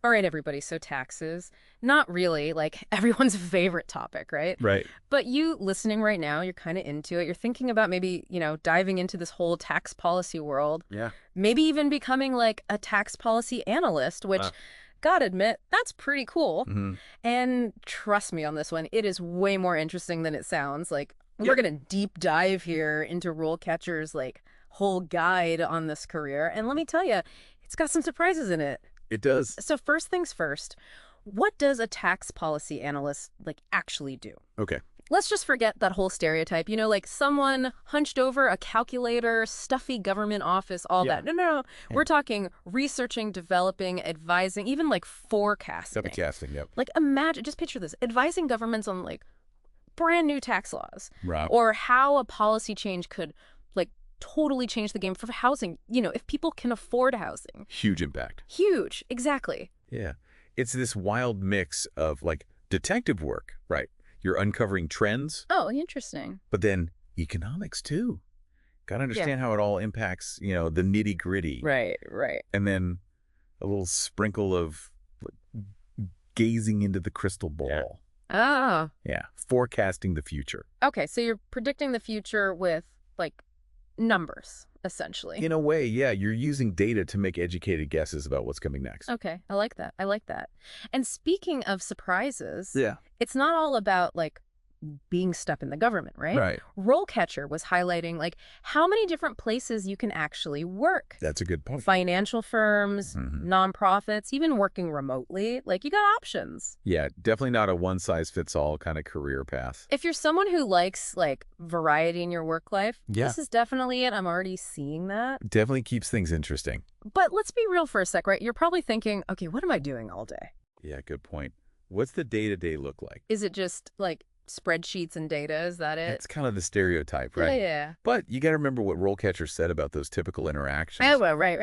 All right, everybody, so taxes. Not really, like, everyone's favorite topic, right? Right. But you listening right now, you're kind of into it. You're thinking about maybe, diving into this whole tax policy world. Yeah. Maybe even becoming like a tax policy analyst, which, gotta admit, that's pretty cool. Mm-hmm. And trust me on this one, it is way more interesting than it sounds. Like, Yeah. we're gonna deep dive here into RoleCatcher's, like, whole guide on this career. And let me tell you, it's got some surprises in it. It does. So first things first, what does a tax policy analyst like actually do? Okay. Let's just forget that whole stereotype. Like someone hunched over a calculator, stuffy government office, all Yeah. that. No. Yeah. We're talking researching, developing, advising, even like forecasting. Forecasting, yep. Like imagine, just picture this, advising governments on like brand new tax laws. Right. Or how a policy change could like totally change the game for housing, if people can afford housing. Huge impact. Huge, exactly. Yeah. It's this wild mix of like detective work, right? You're uncovering trends, Oh, interesting. but then economics too. Got to understand how it all impacts, the nitty gritty. Right. And then a little sprinkle of like, gazing into the crystal ball. Oh. Yeah. Forecasting the future. Okay, so you're predicting the future with, like, numbers, essentially. In a way, yeah, you're using data to make educated guesses about what's coming next. Okay, I like that. And speaking of surprises, Yeah. it's not all about, like, being stuck in the government, right? Right. RoleCatcher was highlighting, like, how many different places you can actually work. That's a good point. Financial firms, Mhm. nonprofits, even working remotely. Like, you got options. Yeah, definitely not a one-size-fits-all kind of career path. If you're someone who likes, like, variety in your work life, Yeah. this is definitely it. I'm already seeing that. Definitely keeps things interesting. But let's be real for a sec, right? You're probably thinking, okay, what am I doing all day? Yeah, good point. What's the day-to-day look like? Is it just, like, spreadsheets and data? Is that it? It's kind of the stereotype, right? Yeah. But you got to remember what RoleCatcher said about those typical interactions. Oh, well, right.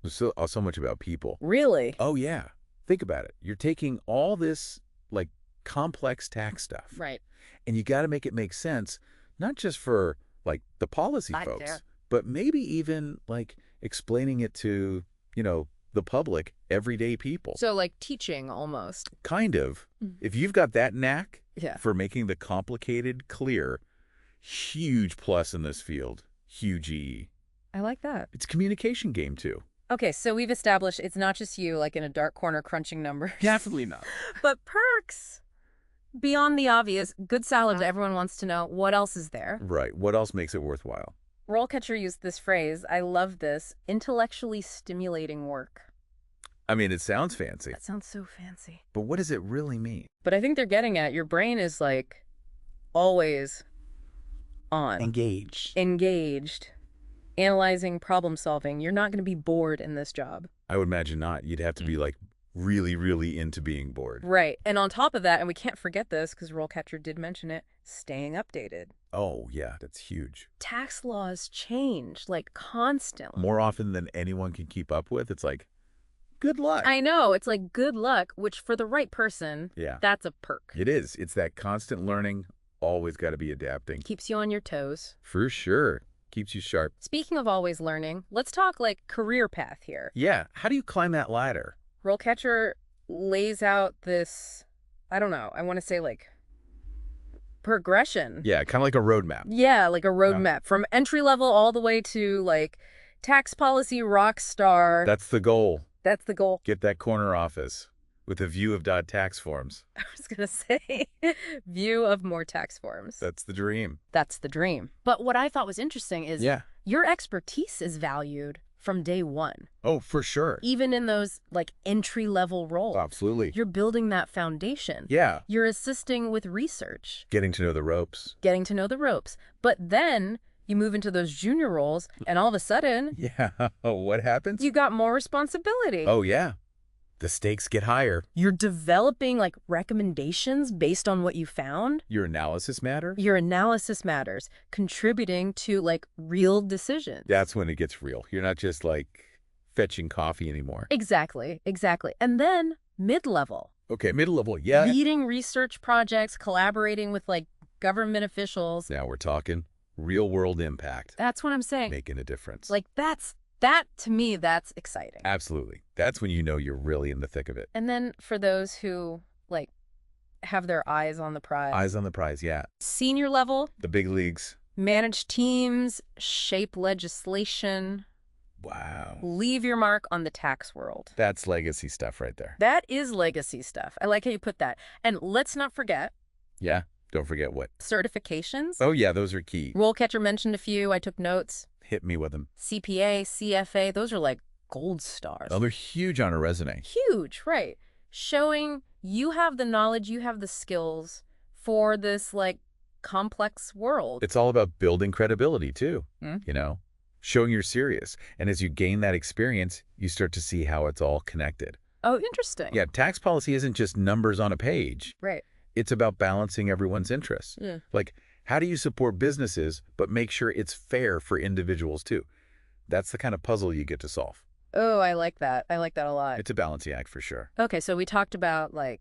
There's so much about people. Really? Oh, yeah. Think about it. You're taking all this, like, complex tax stuff. Right. And you got to make it make sense, not just for, like, the policy Not folks, there. but maybe even, like, explaining it to, the public, everyday people. So, like, teaching almost. Kind of. Mm. If you've got that knack Yeah. for making the complicated clear, huge plus in this field. Huge E. I like that. It's a communication game, too. Okay, so we've established it's not just you, like, in a dark corner crunching numbers. Definitely not. But perks. Beyond the obvious, good salad, everyone wants to know, what else is there? Right. What else makes it worthwhile? RoleCatcher used this phrase, I love this, intellectually stimulating work. I mean, it sounds fancy, That sounds so fancy. but what does it really mean? But I think they're getting at your brain is like always on, engaged, analyzing, problem solving. You're not going to be bored in this job. I would imagine not. You'd have to be, like, really, really into being bored. Right. And on top of that, and we can't forget this because RoleCatcher did mention it, staying updated. Oh, yeah, that's huge. Tax laws change like constantly. More often than anyone can keep up with, it's like, good luck. I know. It's like good luck, which for the right person, Yeah, that's a perk. it is. It's that constant learning, always got to be adapting. Keeps you on your toes. For sure. Keeps you sharp. Speaking of always learning, let's talk like career path here. Yeah, how do you climb that ladder? RoleCatcher lays out this, I don't know, I want to say like progression. Yeah, kind of like a roadmap. Yeah, like a roadmap from entry level all the way to like tax policy rock star. That's the goal. That's the goal. Get that corner office with a view of .tax forms. I was going to say view of more tax forms. That's the dream. That's the dream. But what I thought was interesting is your expertise is valued from day one. Oh, for sure. Even in those like entry-level roles. Absolutely. You're building that foundation. Yeah. You're assisting with research. Getting to know the ropes. Getting to know the ropes. But then you move into those junior roles, and all of a sudden, Yeah. What happens? you got more responsibility. Oh, yeah. The stakes get higher. You're developing like recommendations based on what you found. Your analysis matter? Your analysis matters, contributing to like real decisions. That's when it gets real. You're not just like fetching coffee anymore. Exactly. And then mid-level. Okay, mid-level, yeah. Leading research projects, collaborating with like government officials. Now we're talking real-world impact. That's what I'm saying. Making a difference. Like that's That, to me, that's exciting. Absolutely. That's when you know you're really in the thick of it. And then for those who, like, have their eyes on the prize. Eyes on the prize, yeah. Senior level. The big leagues. Manage teams, shape legislation. Wow. Leave your mark on the tax world. That's legacy stuff right there. That is legacy stuff. I like how you put that. And let's not forget. Yeah. Don't forget what? Certifications. Oh, yeah. Those are key. RoleCatcher mentioned a few. I took notes. Hit me with them. CPA, CFA, those are like gold stars. Oh, they're huge on a resume. Huge, right. Showing you have the knowledge, you have the skills for this, like, complex world. It's all about building credibility, too, you know, showing you're serious. And as you gain that experience, you start to see how it's all connected. Oh, interesting. Yeah, tax policy isn't just numbers on a page. Right. It's about balancing everyone's interests. Yeah. Like, how do you support businesses, but make sure it's fair for individuals, too? That's the kind of puzzle you get to solve. Oh, I like that. I like that a lot. It's a balancing act for sure. Okay, so we talked about, like,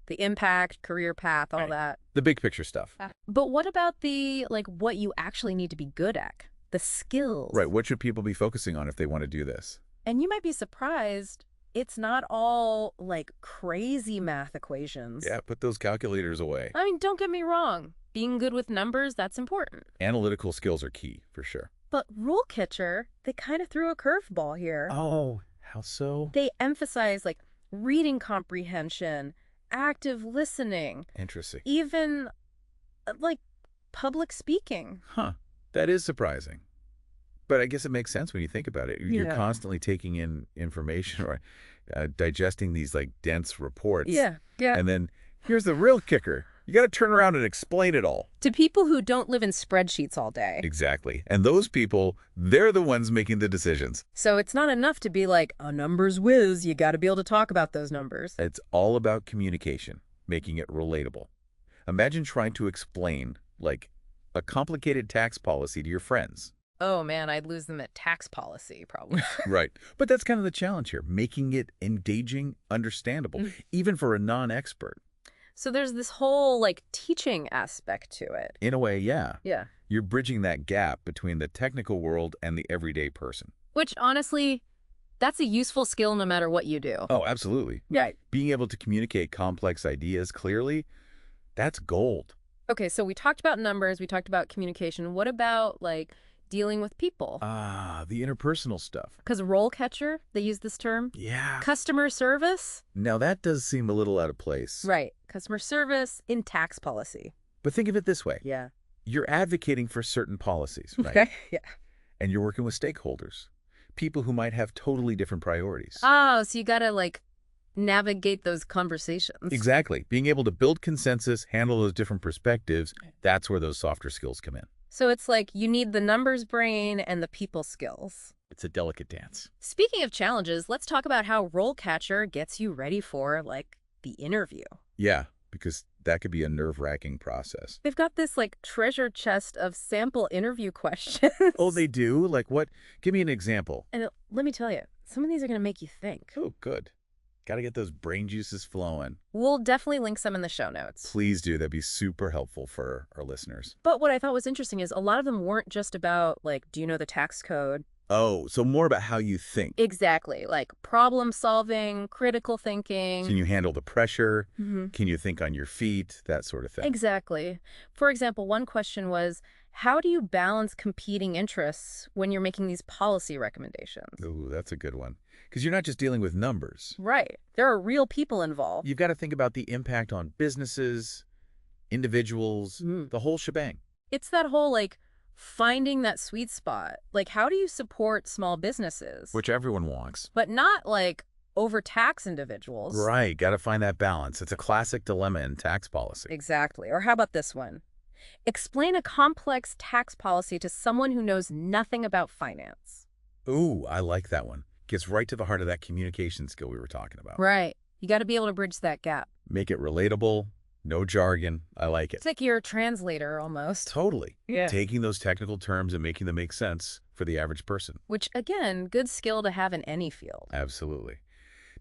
the impact, career path, all that. The big picture stuff. But what about the, like, what you actually need to be good at? The skills. Right. What should people be focusing on if they want to do this? And you might be surprised, it's not all, like, crazy math equations. Yeah, put those calculators away. I mean, don't get me wrong. Being good with numbers, that's important. Analytical skills are key, for sure. But RoleCatcher, they kind of threw a curveball here. Oh, how so? They emphasize, like, reading comprehension, active listening. Interesting. Even, like, public speaking. Huh. That is surprising. But I guess it makes sense when you think about it. You're constantly taking in information or digesting these, like, dense reports. Yeah. And then here's the real kicker. You got to turn around and explain it all. To people who don't live in spreadsheets all day. Exactly. And those people, they're the ones making the decisions. So it's not enough to be like, a numbers whiz. You got to be able to talk about those numbers. It's all about communication, making it relatable. Imagine trying to explain, like, a complicated tax policy to your friends. Oh, man, I'd lose them at tax policy, probably. Right. But that's kind of the challenge here, making it engaging, understandable, even for a non-expert. So there's this whole, like, teaching aspect to it. In a way, yeah. Yeah. You're bridging that gap between the technical world and the everyday person. Which, honestly, that's a useful skill no matter what you do. Oh, absolutely. Right. Being able to communicate complex ideas clearly, that's gold. Okay, so we talked about numbers, we talked about communication. What about, like, dealing with people? Ah, the interpersonal stuff. Because RoleCatcher, they use this term. Yeah. Customer service. Now, that does seem a little out of place. Right. Customer service in tax policy. But think of it this way. Yeah. You're advocating for certain policies, right? Okay. Yeah. And you're working with stakeholders, people who might have totally different priorities. Oh, so you got to, like, navigate those conversations. Exactly. Being able to build consensus, handle those different perspectives, that's where those softer skills come in. So it's like you need the numbers brain and the people skills. It's a delicate dance. Speaking of challenges, let's talk about how RoleCatcher gets you ready for, like, the interview. Yeah, because that could be a nerve-wracking process. They've got this, like, treasure chest of sample interview questions. Oh, they do? Like what? Give me an example. And let me tell you, some of these are going to make you think. Oh, good. Got to get those brain juices flowing. We'll definitely link some in the show notes. Please do. That'd be super helpful for our listeners. But what I thought was interesting is a lot of them weren't just about, like, do you know the tax code? Oh, so more about how you think. Exactly. Like problem solving, critical thinking. Can you handle the pressure? Can you think on your feet? That sort of thing. Exactly. For example, one question was, how do you balance competing interests when you're making these policy recommendations? Ooh, that's a good one. Because you're not just dealing with numbers. Right. There are real people involved. You've got to think about the impact on businesses, individuals, the whole shebang. It's that whole, like, finding that sweet spot. Like, how do you support small businesses? Which everyone wants. But not, like, overtax individuals. Right. Got to find that balance. It's a classic dilemma in tax policy. Exactly. Or how about this one? Explain a complex tax policy to someone who knows nothing about finance. Ooh, I like that one. Gets right to the heart of that communication skill we were talking about. Right. You got to be able to bridge that gap. Make it relatable, no jargon. I like it. It's like you're a translator almost. Totally. Yeah. Taking those technical terms and making them make sense for the average person. Which, again, good skill to have in any field. Absolutely.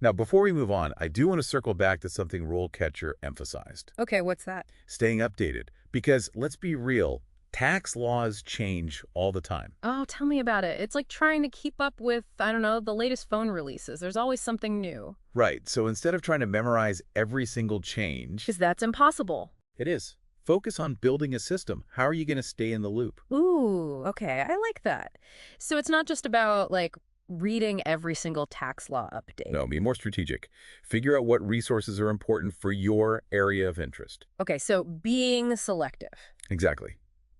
Now, before we move on, I do want to circle back to something RoleCatcher emphasized. Okay, what's that? Staying updated. Because let's be real, Tax laws change all the time. Oh, tell me about it. It's like trying to keep up with, I don't know, the latest phone releases. There's always something new. Right. So instead of trying to memorize every single change, Because that's impossible. it is. Focus on building a system. How are you going to stay in the loop? Ooh, okay. I like that. So it's not just about, like, reading every single tax law update. No, be more strategic. Figure out what resources are important for your area of interest. Okay, so being selective. Exactly.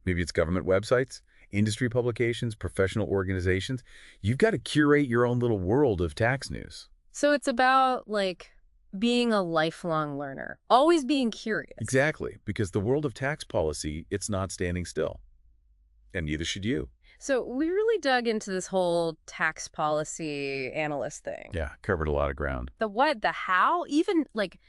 Maybe it's government websites, industry publications, professional organizations. You've got to curate your own little world of tax news. So it's about, like, being a lifelong learner, always being curious. Exactly, because the world of tax policy, it's not standing still. And neither should you. So we really dug into this whole tax policy analyst thing. Yeah, covered a lot of ground. The what, the how, even, like,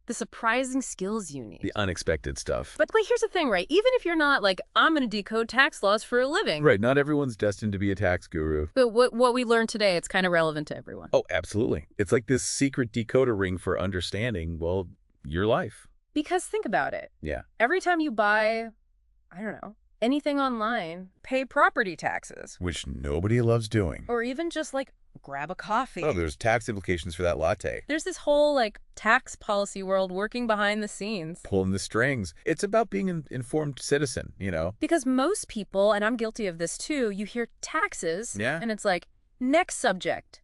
the surprising skills you need. The unexpected stuff. But, like, here's the thing, right? Even if you're not, like, I'm going to decode tax laws for a living. Right, not everyone's destined to be a tax guru. But what we learned today, it's kind of relevant to everyone. Oh, absolutely. It's like this secret decoder ring for understanding, well, your life. Because think about it. Yeah. Every time you buy, I don't know, anything online, pay property taxes. Which nobody loves doing. Or even just, like, grab a coffee. Oh, there's tax implications for that latte. There's this whole, like, tax policy world working behind the scenes. Pulling the strings. It's about being an informed citizen, you know? Because most people, and I'm guilty of this too, you hear taxes, Yeah. and it's like, next subject,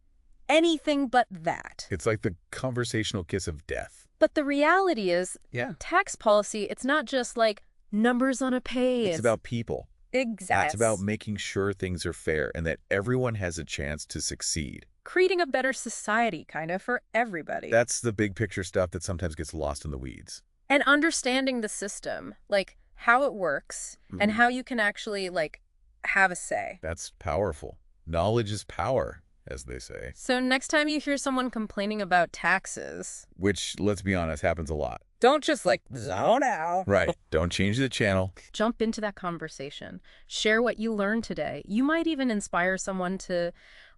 anything but that. It's like the conversational kiss of death. But the reality is, Yeah. tax policy, it's not just like numbers on a page. It's about people. Exactly. It's about making sure things are fair and that everyone has a chance to succeed. Creating a better society, kind of, for everybody. That's the big picture stuff that sometimes gets lost in the weeds. And understanding the system, like how it works and how you can actually, like, have a say. That's powerful. Knowledge is power, as they say. So next time you hear someone complaining about taxes, Which, let's be honest, happens a lot. don't just, like, zone out. Right. Don't change the channel. Jump into that conversation. Share what you learned today. You might even inspire someone to,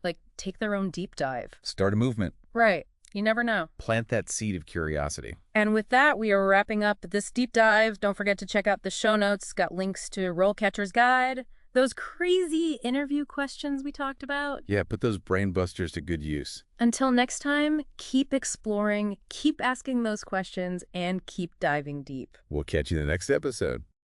like, take their own deep dive. Start a movement. Right. You never know. Plant that seed of curiosity. And with that, we are wrapping up this deep dive. Don't forget to check out the show notes. Got links to RoleCatcher's Guide, those crazy interview questions we talked about. Yeah, put those brain busters to good use. Until next time, keep exploring, keep asking those questions, and keep diving deep. We'll catch you in the next episode.